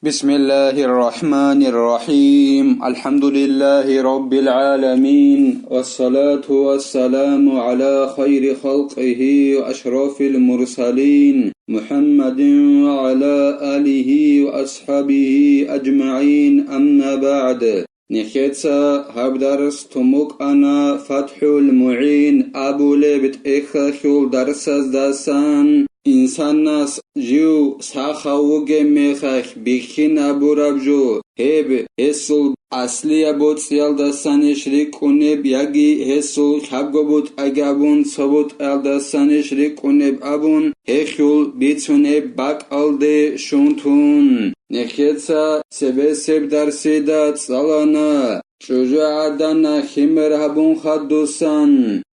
بسم الله الرحمن الرحيم الحمد لله رب العالمين والصلاة والسلام على خير خلقه وأشرف المرسلين محمد وعلى آله وأصحابه أجمعين أما بعد نخيتسا هبدرس تموك أنا فتح المعين أبو لبت إخاخول درسز داسان İnsannas jiu saxauge mexax bixin aburabjo heb hesul asliya botsial dasanishri kuneb yagi hesul khabgobut agabun sobut aldasanishri kuneb abun hechul bitsuneb bak alde shuntun nekhetsa sebeseb darsida tsalana Чужаадана химерабун хадусан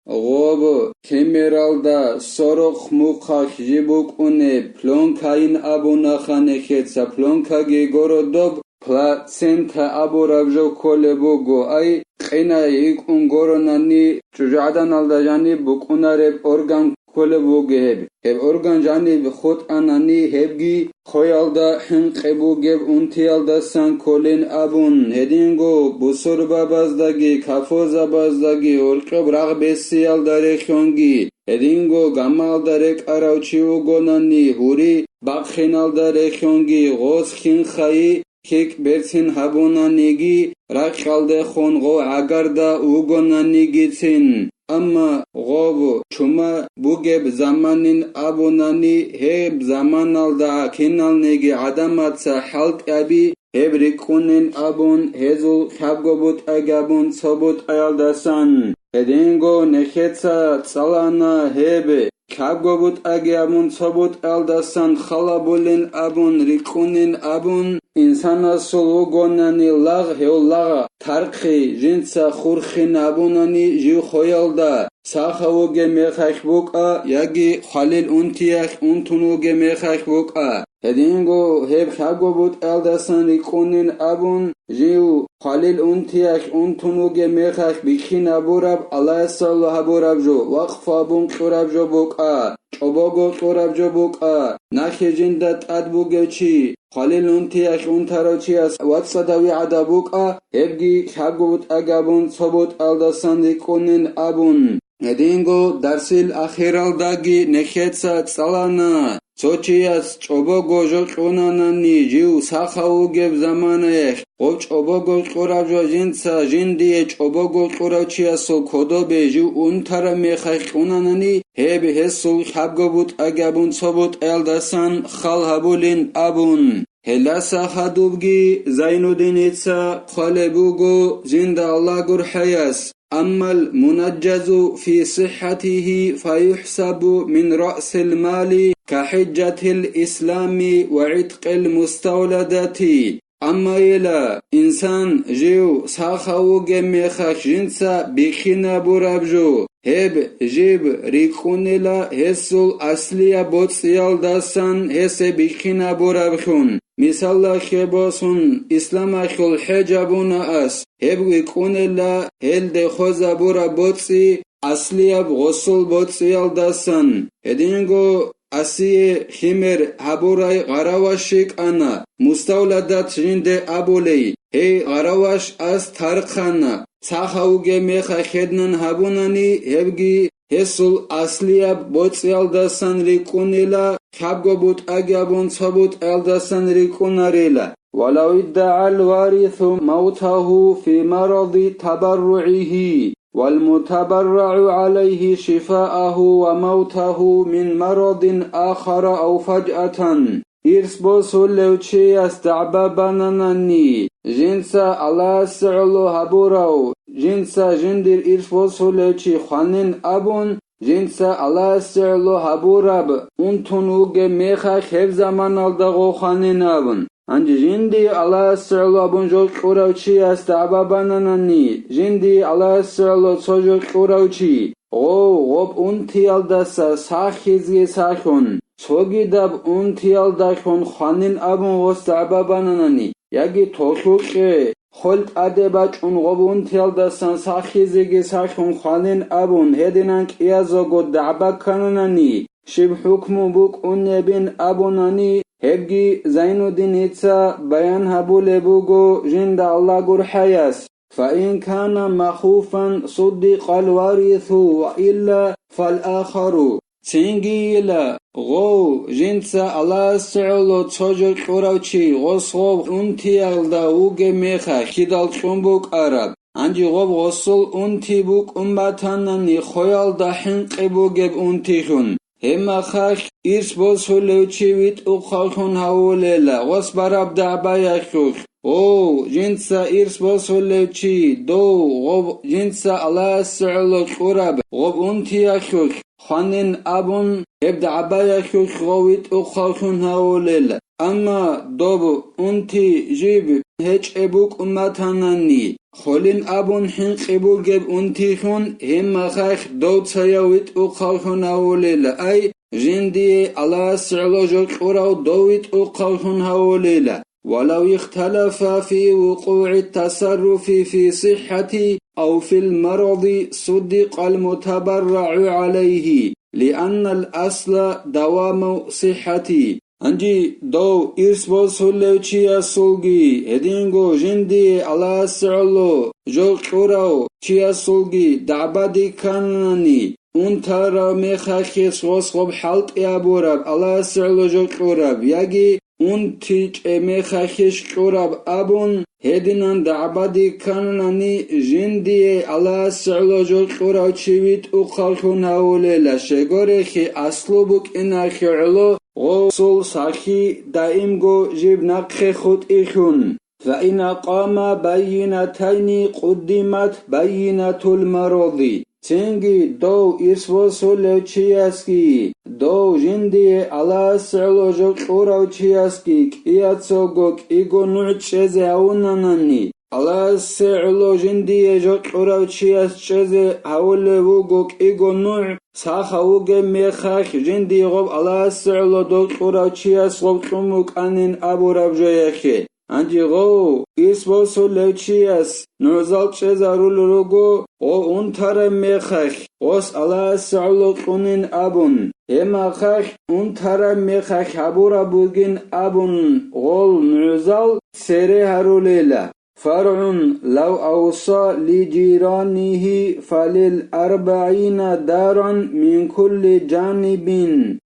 غوب خمرالدا سرخ مخاخ جبوك اونه پلونکاین ابونا خانه خیتسا پلونکاگی گورو دوب پلاتسنتا ابو ربجو کوله بوگو ای قینا یک اون گورو نانی چجادان الدا جانی بکونا رب ارگان کوله بوگه هب ارگان جانی بخود انانی هبگی خویالدا حنقه بوگب اونتیالدا سان کولین ابون هدینگو بسور بابازدگی کفوزا بازدگی ارقب رغ بسیالدا رخیونگی هدینگو گمالدا رک اراوچیو گونانی هوری بخینالدا رخیونگی غوز خین خایی کیک برسین هبونانیگی رخالده خونغو اگردا اوگونانیگی تین اما غوب چوما بوگب زمانین ابونانی هب زمانالدا کینالنیگی عدماتسا حلق ابی هب ریکونین ابون هزول خبگوبوت اگابون صبوت ایالداسان هدینگو نخیتسا تسالانا هب خبگوبوت اگابون صبوت ایالداسان خلابولین ابون ریکونین ابون İnsana solugonani lag heolaga tarqi jinsa khurkhin abunani jiu khoyalda saxavuge mexaxbuqa yagi khalil untiyax untunuge mexaxbuqa hedingo heb khagobut eldasan rikunin abun jiu khalil untiyax untunuge mexax bikhin aburab alaysallahu aburabjo waqfabun qurabjo buqa çobogo qurabjo buqa nakhijindat adbugechi Khalil untiyax untarochias watsadawi adabuqa hebgi khagubut agabun sobut aldasan rikunin abun Edingo darsil akhiraldagi nekhetsa tsalana Sochias çobogo joqonanani jiu saxaugeb zamanayx qob çobogo qorabjo jinsa jindiye çobogo qorachiaso kodobe jiu untara mexaqonanani heb hesul khabgobut agabun sobut eldasan khalhabulin abun Helasa hadubgi Zainuddinitsa khalebugo zinda Allah gurhayas أما المنجز في صحته فيحسب من رأس المال كحجة الإسلام وعتق المستولدة أما إلى إنسان جيو ساخو جميخاك جنسا بخنا برابجو هب جيب ريكونيلا هسول أصلية بوتسيال داسان هس بخنا برابخون مثال خباسون اسلام اخل حجابون اس هب ويكونلا هل دخوزا بورا بوتسي اصليب غسل بوتسيال داسن هدينگو اسي خمر هبوراي غراواشيك انا مستولدات جند ابولي هي غراواش اس تارخانا ساخاوگه ميخا خدنن هبوناني هبگي هسول اصليب بوتسيال داسن ريكونيلا خبگوبوت اگابون صبوت الدسن ريكوناريلا ولو ادعى الوارث موته في مرض تبرعه والمتبرع عليه شفاءه وموته من مرض آخر أو فجأة إرسبوسو لوچي استعباباناني جنسا على سعلو هبوراو جنسا جندر إرسبوسو لوچي خانين أبون جنسا على سعلو هبوراب انتونوغي ميخا خيب زمان الدغو خانين أبون انج جندي على سعلو أبون جوك قراوچي استعباباناني جندي على سعلو صوجوك قراوچي غوب انتيالدسا ساخيزي ساخون Sogidab untiyaldakon xanin abun gosta'babanani yagi toshuqe خلق ادباچ اون قبون تیل دستان ساخی زیگی ساخون خانین ابون هدینانک ایازو گو دعبا کنونانی شب حكم بوك بن أبوناني هبجي زين الدين إتسا بيان هبو لبوغو جند الله قرحياس فإن كان مخوفا صدق الوارث وإلا فالآخر تنجيلا غو جنسا الله سعلو تسوجو قراوچي غصغو انتيال دا وغي ميخا خدال چنبوك عرب انجي غوب غصل انتي بوك امباتاناني خويال دا حنقي بوغيب انتيخون هما خاخ إرس بوسو لوچي ويت اخالخون هاوليلا غصباراب دعبايا او جنسا إرس بوسو لوچي دو غوب جنسا الله سعلو قراب غوب انتيا خوخ خانن أبون هبدا عبايا خوخ غويت أخاخون هاوليلا أما دوبو انتي جيب هيج ابوك امتاناني خولين أبون حنق ابو جيب انتي خون هم خاخ دو تسايويت أخاخون هاوليلا أي جندي الله سعلو جوك قراو دويت أخاخون هاوليلا ولو اختلف في وقوع التصرف في صحة أو في المرض صدق المتبرع عليه لأن الأصل دوام صحتي أنجي دو إرسبو سولو سولغي هدينغو جندي على سعلو جو قراو چيا سولغي دعبادي كاناني انتارا ميخاخيس وصغب حلق يابوراب على سعلو جو قراب ياگي تيج ميخاخيش قراب أبون هدينان دعبادي كاناني جندي على سعلو جو قراو چيويت اخالخون هاوليلا شغوريخي أصلو بوك إناخي علو غسل صحي دائم جو جيب نقخ خود إخون فإن قام بينتين قدمت بينة المرض تنجي دو إسوسو لوچياسكي دو جندي على سعلو جو قراوچياسكي كياتسو گوك إيگو نوچيزي هاوناناني على سعلو جندي جو قراوچياسچيزي هاولو گوك إيگو نوع ساخاوگه ميخاخ جندي غوب على سعلو دو قراوچياس غوب تموك أنين أبو ربجويخي انجي غو إسبوسو لوچياس نوزال چزارو لروگو غو انتار ميخاخ غوس على سعلو قنين أبون هما خاخ انتار ميخاخ أبو ربوگين أبون غول نوزال سيري هارو ليلا فرع لو أوصى لجيرانه فللأربعين دارا من كل جانب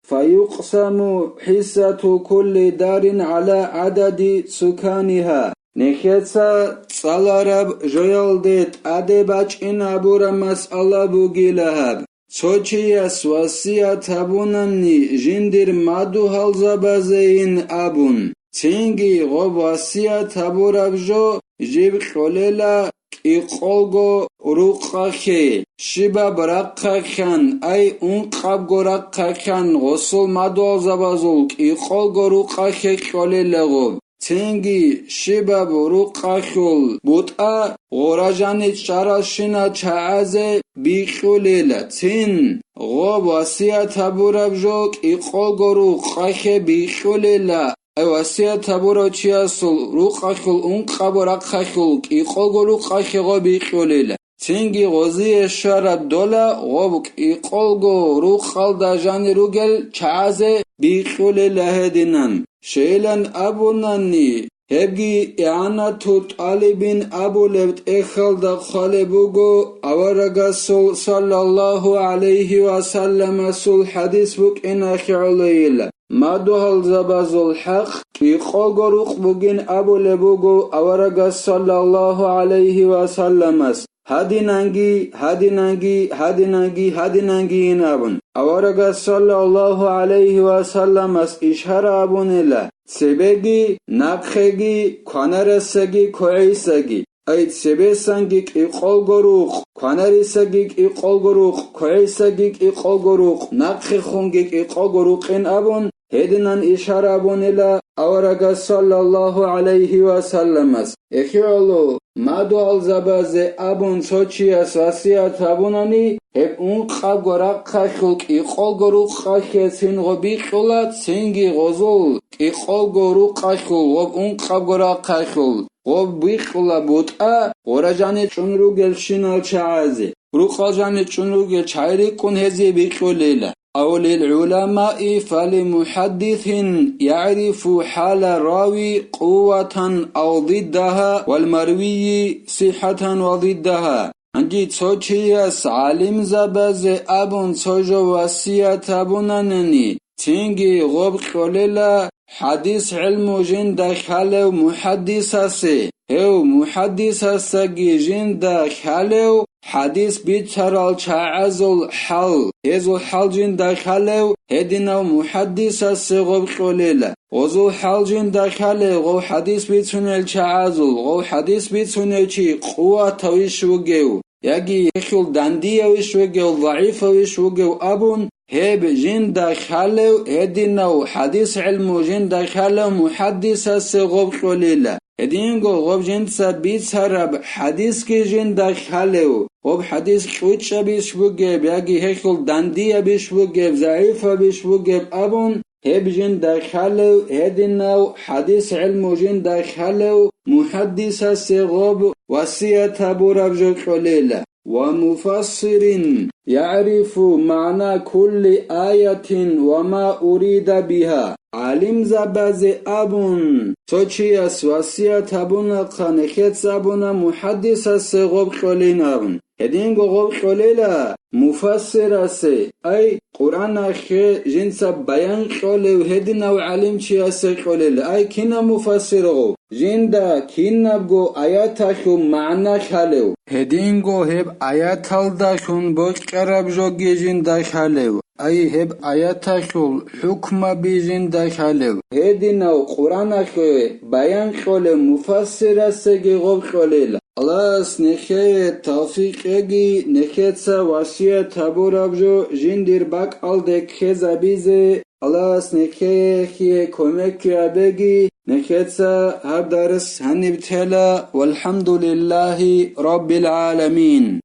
فيقسم حصة كل دار على عدد سكانها نخيصا صلارب جويلدت أدباج إن أبورا مسألة بوغيلهب سوچياس واسيا تابوناني جندر مادو هالزبازين أبون تنگي غوب واسيا تابورا بجو جيب خوليلا إقولغو روقاخي شبا براقاخان أي انقاب غراقاخان غسل مادو زبازولك إقولغو روقاخي خوليلا غوب تنگي شبا بروقاخول بوتا غراجاني چاراشينا چاعزي بيخوليلا تن غوب واسيا تابورا بجوك إقولغو روقاخي بيخوليلا واسيا تابورا چياسول روقاخول انقاب راقاخول إقولغو روقاخي غو بيخوليلا تنگي غوزي شارب دولا غوبك إقولغو روقال دا جاني روگل چاعزي بيخوليلا هدينان شيلان أبوناني هبگي إعانة طالبين أبو لبت إخال دا خالبوغو أورغا صلى الله عليه وسلم سول حديث بوك إناخي عليلا ما دوهل زبازو الحق إخوغو روخ بوغين أبو لبوغو أورغا صلى الله عليه وسلم هادينانجي نابون أورغا صلى الله عليه وسلم إشهر أبونيلا سبگي نقخگي كونرسگي كوعيسگي أيت سبسانجيك إقولغروخ كونرسگيك إقولغروخ كوعيسگيك إقولغروخ نقخخونجيك إقولغروخ إن أبون هدنان إشهر أبونيلا أورغا صلى الله عليه وسلم إخيولو مادو الزبازي أبون سوچياس واسيات أبوناني هب انقاب غراقاخوك إقولغروخاخي سنغو بيخولات سنگي غزول إقولغروخاخول وب انقاب غراقاخول وب بيخولا بوتا غراجاني چونروگل شينال چاعزي روخاجاني چونروگل چايري كون هزي بيخوليلا أو للعلماء فلمحدث يعرف حال الراوي قوة أو ضدها والمروي صحة وضدها. انجي توچياس عالم زباز ابون توجو وسيات ابونانني تنجي غوب قوليلا حديث علم جن دخلو محدثاسي هو محدثاسي جن دخلو حديث بيترال چعزل حل هزو حل جن دخلو هدينو محدثاسي غوب قوليلا غزو حل جن دخلو غو حديث بيتونل چعزل غو حديث بيتونل چي قوة تويش وگيو يجي يخل دندية ويشوجو ضعيفة ويشوجو أبون هب جن دخلو هدينو حديث علم جن دخلو محدث السغوب قليلا هدينغو غوب جن سبيت سرب حديث كي جن دخلو غوب حديث خوش بيشوجب يجي يخل دندية بيشوجب ضعيفة بيشوجب أبون هب جن دخلو هدينو حديث علم جن دخلو محدث السغوب وصية بربج قليلا ومفسر يعرف معنى كل آية وما أريد بها عالم زباز أبون توچياس وصية بنا خانخيت زبنا محدث السغوب قليلا هدينغو غوب قليلا مفسر اسي اي قرآن اخي جنسا بيان قولي هدينو علم چياسي قليلا اي كنا مفسر غو جندا كنا بغو آيات اخو معنى خالو هدينغو هب آيات الداشون بوش قرب جوگي جندا خالو اي هب آيات اخو حكم بجندا خالو هدينو قرآن اخي بيان قولي مفسر اسي غوب قليلا الله نخه توفیقی نخه واسیه تبورابجو جندیر باک آلده که زبیزه الله نخه خیه کمک بگی نخه هر درس هنی بتلا والحمد لله رب العالمين.